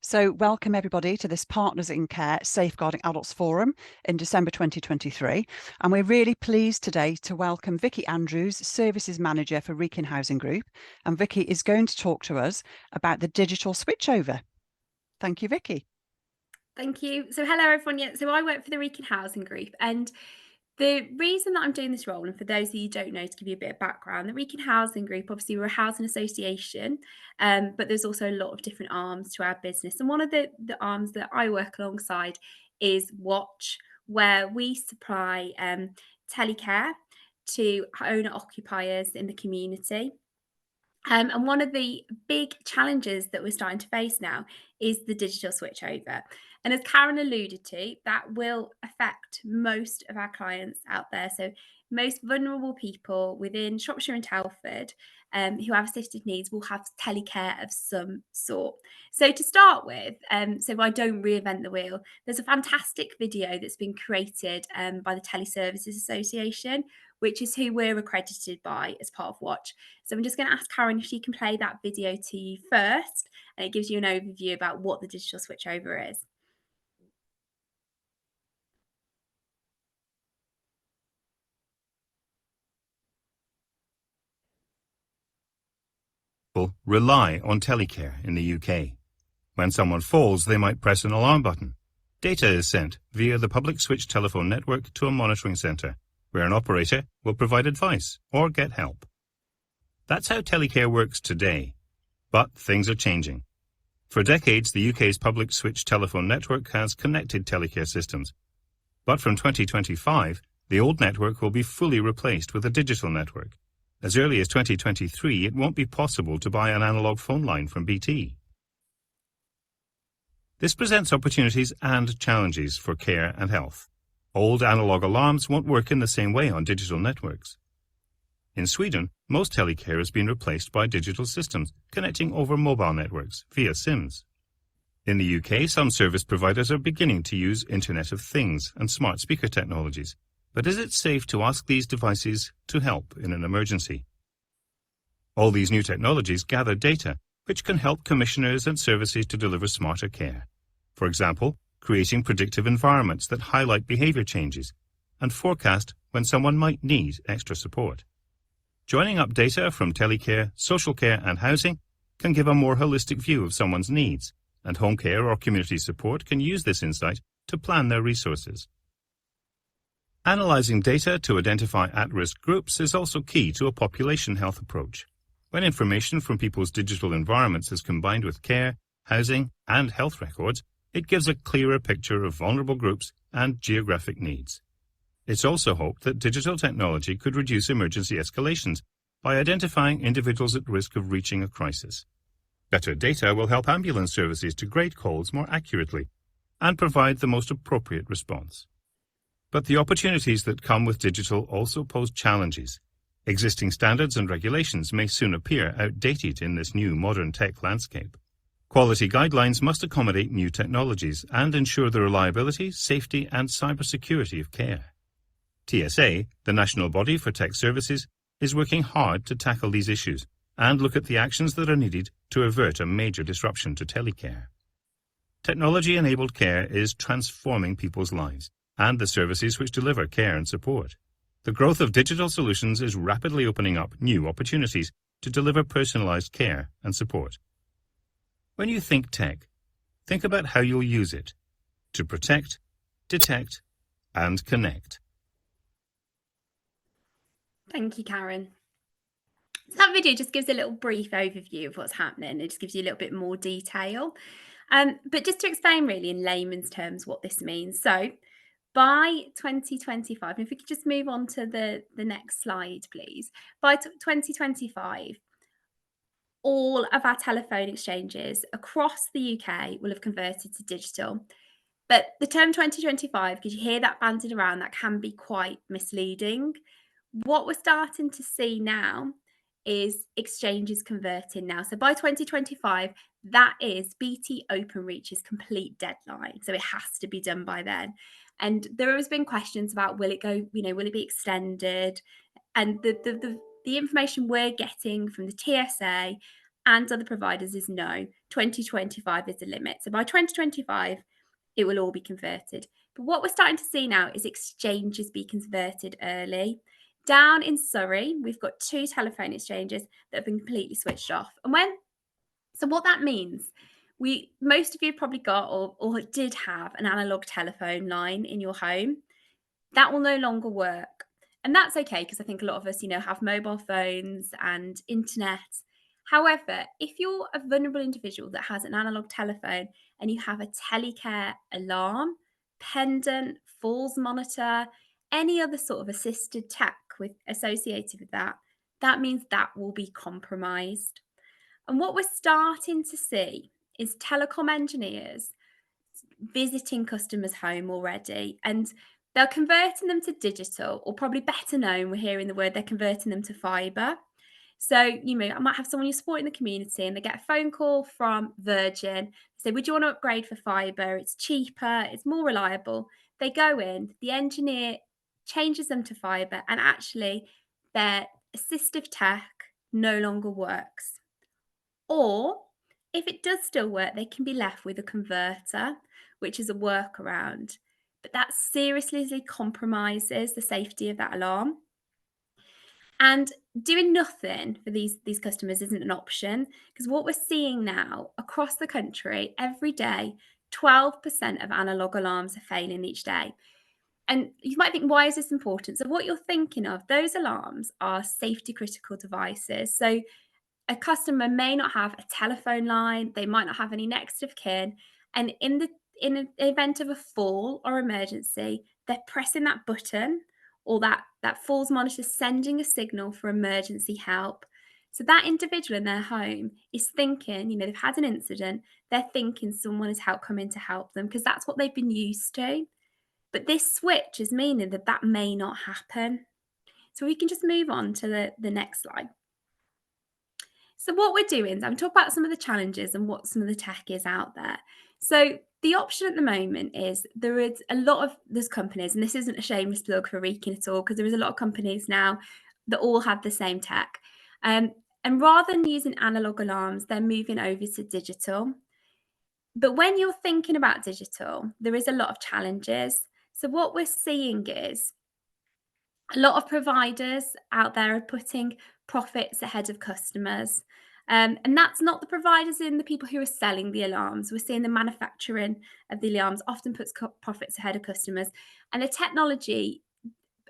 So welcome everybody to this Partners in Care Safeguarding Adults Forum in December 2023. And we're really pleased today to welcome Vicky Andrews, Services Manager for Wrekin Housing Group. And Vicky is going to talk to us about the digital switchover. Thank you, Vicky. Thank you. So hello everyone. Yeah, so I work for the Wrekin Housing Group, and the reason that I'm doing this role, and for those of you who don't know, to give you a bit of background, the Wrekin Housing Group, obviously we're a housing association, but there's also a lot of different arms to our business. And one of the arms that I work alongside is Watch, where we supply telecare to owner occupiers in the community. And one of the big challenges that we're starting to face now is the digital switchover. And as Karen alluded to, that will affect most of our clients out there. So, most vulnerable people within Shropshire and Telford who have assisted needs will have telecare of some sort. So, to start with, so I don't reinvent the wheel, there's a fantastic video that's been created by the Teleservices Association, which is who we're accredited by as part of Watch. So I'm just going to ask Karen if she can play that video to you first, and it gives you an overview about what the digital switchover is. Rely on telecare in the UK. When someone falls, they might press an alarm button. Data is sent via the public switch telephone network to a monitoring centre, where an operator will provide advice or get help. That's how telecare works today. But things are changing. For decades, the UK's public switch telephone network has connected telecare systems. But from 2025, the old network will be fully replaced with a digital network. As early as 2023, it won't be possible to buy an analogue phone line from BT. This presents opportunities and challenges for care and health. Old analogue alarms won't work in the same way on digital networks. In Sweden, most telecare has been replaced by digital systems connecting over mobile networks via SIMs. In the UK, some service providers are beginning to use Internet of Things and smart speaker technologies. But is it safe to ask these devices to help in an emergency? All these new technologies gather data, which can help commissioners and services to deliver smarter care. For example, creating predictive environments that highlight behaviour changes and forecast when someone might need extra support. Joining up data from telecare, social care and housing can give a more holistic view of someone's needs, and home care or community support can use this insight to plan their resources. Analyzing data to identify at-risk groups is also key to a population health approach. When information from people's digital environments is combined with care, housing, and health records, it gives a clearer picture of vulnerable groups and geographic needs. It's also hoped that digital technology could reduce emergency escalations by identifying individuals at risk of reaching a crisis. Better data will help ambulance services to grade calls more accurately and provide the most appropriate response. But the opportunities that come with digital also pose challenges. Existing standards and regulations may soon appear outdated in this new modern tech landscape. Quality guidelines must accommodate new technologies and ensure the reliability, safety, and cybersecurity of care. TSA, the national body for tech services, is working hard to tackle these issues and look at the actions that are needed to avert a major disruption to telecare. Technology-enabled care is transforming people's lives and the services which deliver care and support. The growth of digital solutions is rapidly opening up new opportunities to deliver personalized care and support. When you think tech, think about how you'll use it to protect, detect, and connect. Thank you, Karen. So that video just gives a little brief overview of what's happening. It just gives you a little bit more detail. But just to explain really in layman's terms what this means. So by 2025, if we could just move on to the next slide, please. By 2025, all of our telephone exchanges across the UK will have converted to digital. But the term 2025, because you hear that banded around, that can be quite misleading. What we're starting to see now is exchanges converting now. So by 2025, that is BT Openreach's complete deadline. So it has to be done by then. And there has been questions about will it go, will it be extended? And the information we're getting from the TSA and other providers is no. 2025 is the limit. So by 2025, it will all be converted. But what we're starting to see now is exchanges be converted early. Down in Surrey, we've got 2 telephone exchanges that have been completely switched off. So what that means, most of you probably got or did have an analog telephone line in your home. That will no longer work. And that's okay, because I think a lot of us, have mobile phones and internet. However, if you're a vulnerable individual that has an analog telephone and you have a telecare alarm, pendant, falls monitor, any other sort of assisted tech associated with that, that means that will be compromised. And what we're starting to see is telecom engineers visiting customers' home already, and they're converting them to digital, or probably better known, we're hearing the word, they're converting them to fibre. So, I might have someone you're supporting the community and they get a phone call from Virgin. They say, would you want to upgrade for fibre? It's cheaper, it's more reliable. They go in, the engineer changes them to fibre, and actually their assistive tech no longer works. Or if it does still work, they can be left with a converter, which is a workaround. But that seriously compromises the safety of that alarm. And doing nothing for these customers isn't an option, because what we're seeing now across the country every day, 12% of analog alarms are failing each day. And you might think, why is this important? So what you're thinking of, those alarms are safety critical devices. So a customer may not have a telephone line, they might not have any next of kin, and in an event of a fall or emergency, they're pressing that button, or that falls monitor sending a signal for emergency help. So that individual in their home is thinking, they've had an incident, they're thinking someone has coming to help them, because that's what they've been used to. But this switch is meaning that may not happen. So we can just move on to the next slide. So what we're doing is I'm talking about some of the challenges and what some of the tech is out there. So the option at the moment is there's companies, and this isn't a shameless plug for Wrekin at all, because there is a lot of companies now that all have the same tech. And rather than using analog alarms, they're moving over to digital. But when you're thinking about digital, there is a lot of challenges. So what we're seeing is a lot of providers out there are putting profits ahead of customers. And that's not the providers and the people who are selling the alarms. We're seeing the manufacturing of the alarms often puts profits ahead of customers. And the technology,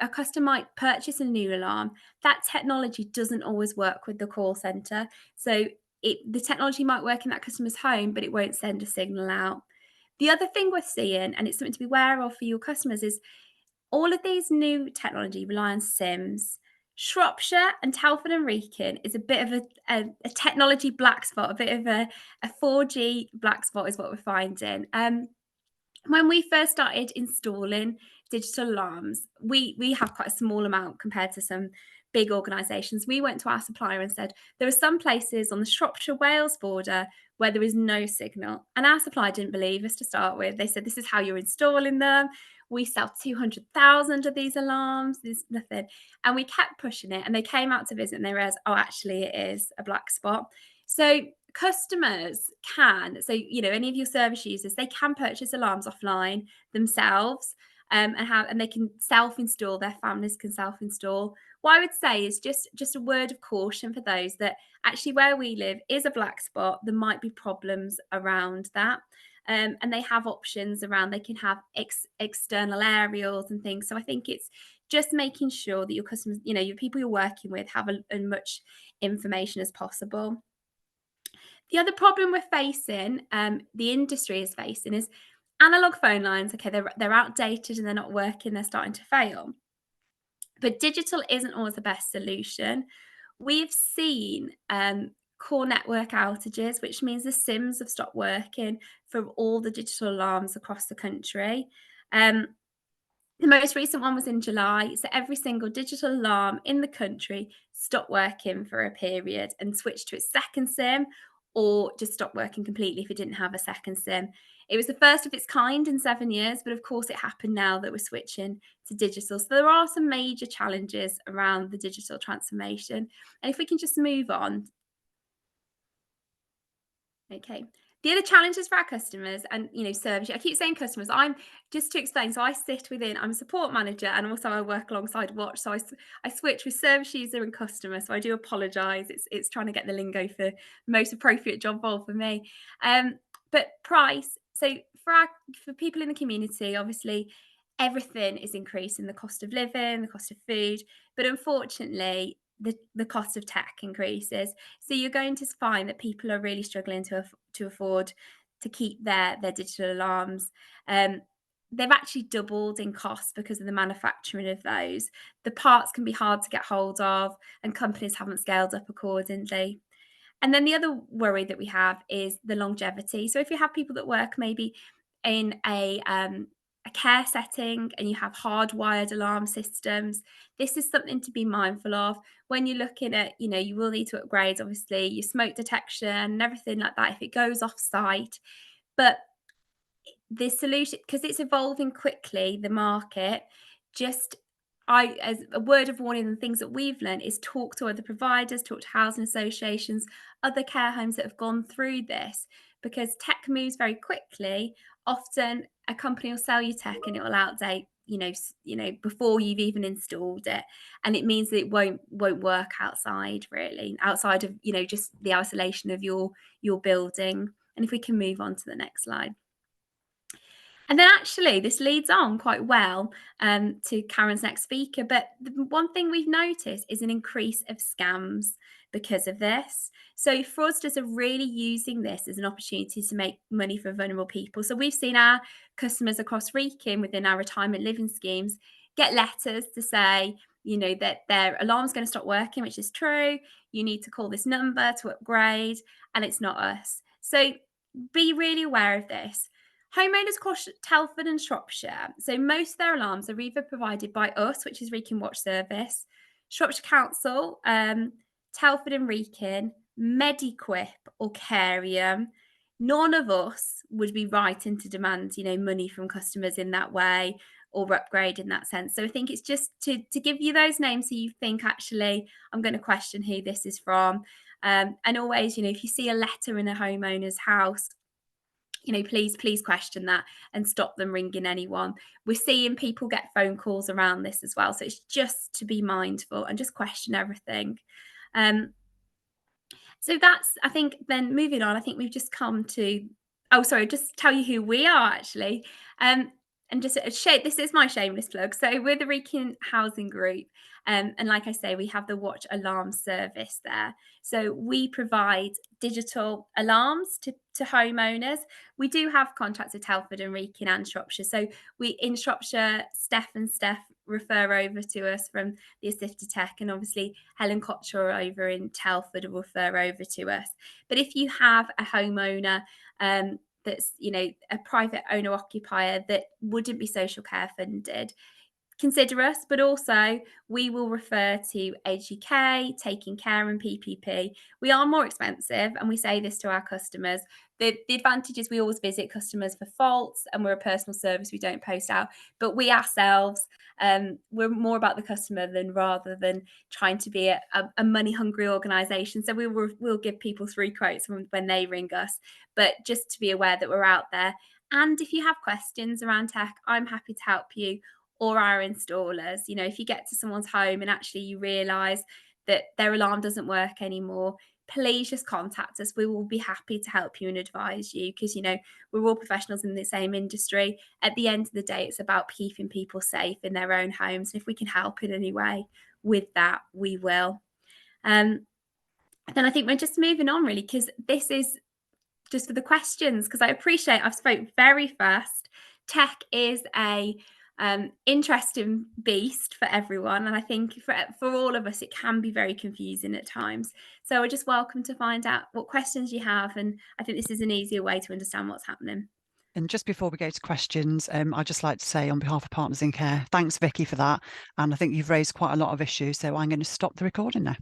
a customer might purchase a new alarm. That technology doesn't always work with the call centre. So the technology might work in that customer's home, but it won't send a signal out. The other thing we're seeing, and it's something to be aware of for your customers, is all of these new technology rely on SIMs. Shropshire and Telford and Wrekin is a bit of a technology black spot, a bit of a 4G black spot is what we're finding. When we first started installing digital alarms, we have quite a small amount compared to some big organisations. We went to our supplier and said, there are some places on the Shropshire-Wales border where there is no signal. And our supplier didn't believe us to start with. They said, this is how you're installing them. We sell 200,000 of these alarms. There's nothing. And we kept pushing it. And they came out to visit and they realized, oh, actually, it is a black spot. So customers can, any of your service users, they can purchase alarms offline themselves, and they can self-install, their families can self-install. What I would say is just a word of caution for those that actually where we live is a black spot. There might be problems around that. And they have options around, they can have external aerials and things. So I think it's just making sure that your customers, your people you're working with have as much information as possible. The other problem we're facing, the industry is facing, is analog phone lines. Okay, they're outdated and they're not working, they're starting to fail. But digital isn't always the best solution. We've seen core network outages, which means the SIMs have stopped working for all the digital alarms across the country. The most recent one was in July. So every single digital alarm in the country stopped working for a period and switched to its second SIM, or just stopped working completely if it didn't have a second SIM. It was the first of its kind in 7 years, but of course it happened now that we're switching to digital. So there are some major challenges around the digital transformation. And if we can just move on. Okay. The other challenges for our customers and, service, I keep saying customers, I'm just to explain. So I sit within, I'm a support manager and also I work alongside Watch. So I switch with service user and customer. So I do apologize. It's trying to get the lingo for the most appropriate job role for me. But price. So for people in the community, obviously everything is increasing, the cost of living, the cost of food, but unfortunately the cost of tech increases. So you're going to find that people are really struggling to afford to keep their digital alarms. They've actually doubled in cost because of the manufacturing of those. The parts can be hard to get hold of, and companies haven't scaled up accordingly. And then the other worry that we have is the longevity. So if you have people that work maybe in a care setting and you have hardwired alarm systems, this is something to be mindful of when you're looking at, you will need to upgrade, obviously, your smoke detection and everything like that if it goes off site. But the solution, because it's evolving quickly, the market, just as a word of warning, the things that we've learned is talk to other providers, talk to housing associations, other care homes that have gone through this, because tech moves very quickly. Often a company will sell you tech and it will outdate, before you've even installed it, and it means that it won't work outside of just the isolation of your building. And if we can move on to the next slide. And then actually, this leads on quite well to Karen's next speaker. But the one thing we've noticed is an increase of scams because of this. So fraudsters are really using this as an opportunity to make money for vulnerable people. So we've seen our customers across Wrekin within our retirement living schemes get letters to say, that their alarm's going to stop working, which is true. You need to call this number to upgrade, and it's not us. So be really aware of this. Homeowners across Telford and Shropshire, so most of their alarms are either provided by us, which is Wrekin Watch Service, Shropshire Council, Telford and Wrekin, Mediquip or Carium. None of us would be writing to demand, money from customers in that way or upgrade in that sense. So I think it's just to give you those names so you think, actually, I'm going to question who this is from. And always, if you see a letter in a homeowner's house, please question that and stop them ringing anyone. We're seeing people get phone calls around this as well. So it's just to be mindful and just question everything. So that's, I think, then moving on, I think we've just come to, just tell you who we are actually. And just this is my shameless plug. So we're the Wrekin Housing Group. And like I say, we have the Watch Alarm service there. So we provide digital alarms to homeowners. We do have contacts with Telford and Wrekin and Shropshire. So in Shropshire, Steph refer over to us from the assisted tech, and obviously Helen Cotcher over in Telford will refer over to us. But if you have a homeowner that's a private owner occupier that wouldn't be social care funded, consider us. But also we will refer to Age UK, Taking Care and PPP. We are more expensive, and we say this to our customers. The advantage is we always visit customers for faults, and we're a personal service. We don't post out, but we ourselves, we're more about the customer rather than trying to be a money hungry organisation. So we'll give people 3 quotes when they ring us, but just to be aware that we're out there. And if you have questions around tech, I'm happy to help you, or our installers. If you get to someone's home and actually you realise that their alarm doesn't work anymore, please just contact us. We will be happy to help you and advise you, because we're all professionals in the same industry. At the end of the day, it's about keeping people safe in their own homes, and if we can help in any way with that, we will. Then I think we're just moving on, really, because this is just for the questions, because I appreciate I've spoke very fast. Tech is a interesting beast for everyone, and I think for all of us it can be very confusing at times. So we're just welcome to find out what questions you have, and I think this is an easier way to understand what's happening. And just before we go to questions, I'd just like to say, on behalf of Partners in Care, thanks Vicky for that, and I think you've raised quite a lot of issues, so I'm going to stop the recording now.